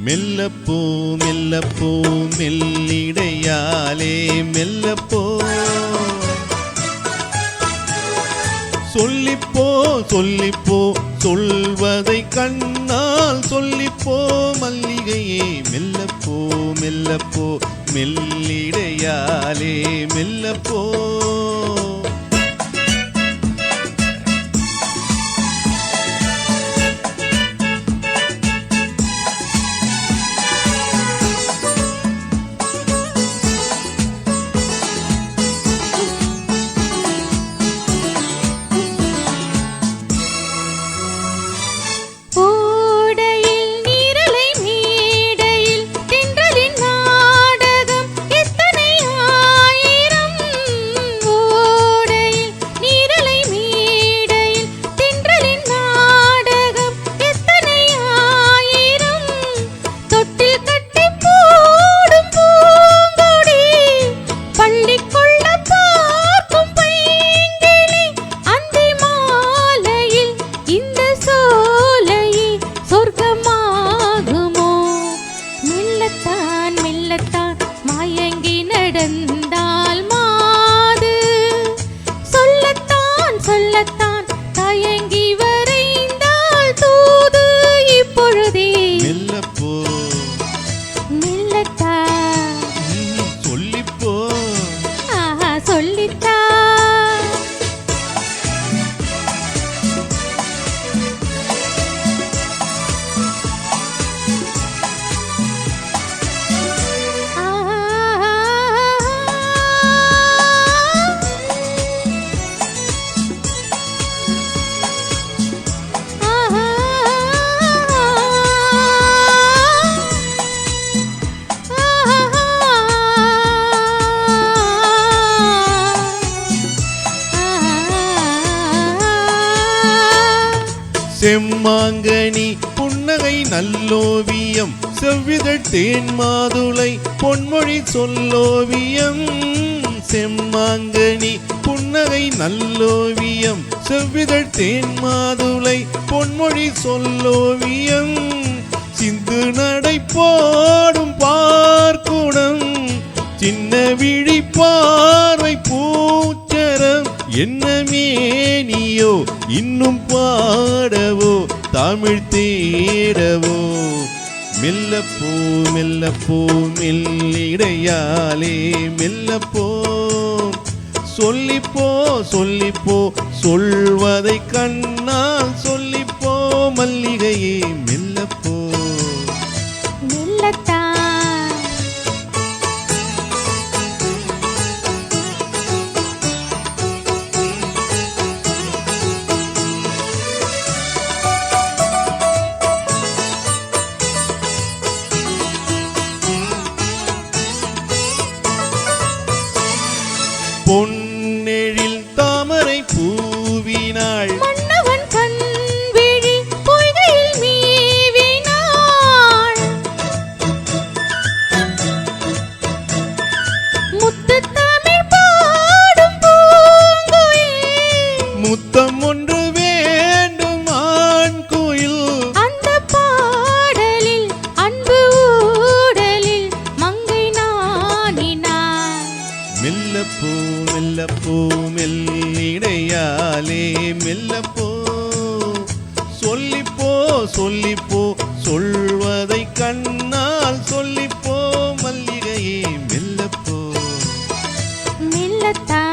மெல்லப்போ மெல்லப்போ மெல்லிடையாலே மெல்லப்போ சொல்லிப்போ சொல்லிப்போ சொல்வதை கண்ணால் சொல்லிப்போ மல்லிகையே மெல்லப்போ மெல்லப்போ மெல்லிடையாலே மெல்லப்போ செம்மாங்கனி புன்னகை நல்லோவியம் செவ்விதழ் தேன் மாதுளை பொன்மொழி சொல்லோவியம் செம்மாங்கனி புன்னகை நல்லோவியம் செவ்விதழ் தேன் மாதுளை பொன்மொழி சொல்லோவியம் சிந்து நடை போடும் பார்க்குடம் சின்ன விழி பார்வை பூச்சரம் என்ன மேனியோ இன்னும் பாடவோ தமிழ் தேடவோ மெல்லப்போ மெல்லப்போ மெல்லிடையாலே மெல்லப்போ சொல்லிப்போ சொல்லிப்போ சொல்வதை கண்ணால் சொல்லிப்போ மல்லிகையே மெல்லப்போ மெல்லத்தான் பொன்னெழில் தாமரை பூவினாள் மன்னவன் கண் விழி பொய்கையில் மீவினாள் முத்து தமிழ் பாடும் பூங்குயில் முத்தம் ஒன்று வேண்டும் ஆண் குயில் அந்த பாடலில் அன்பு ஊடலில் மங்கை நாணினாள் மெல்லப்போ மெல்லப்போ மெல்லிடையாலே மெல்லப்போ சொல்லிப்போ சொல்லிப்போ சொல்வதை கண்ணால் சொல்லிப்போ மல்லிகையே மெல்லப்போ மெல்லத்தான்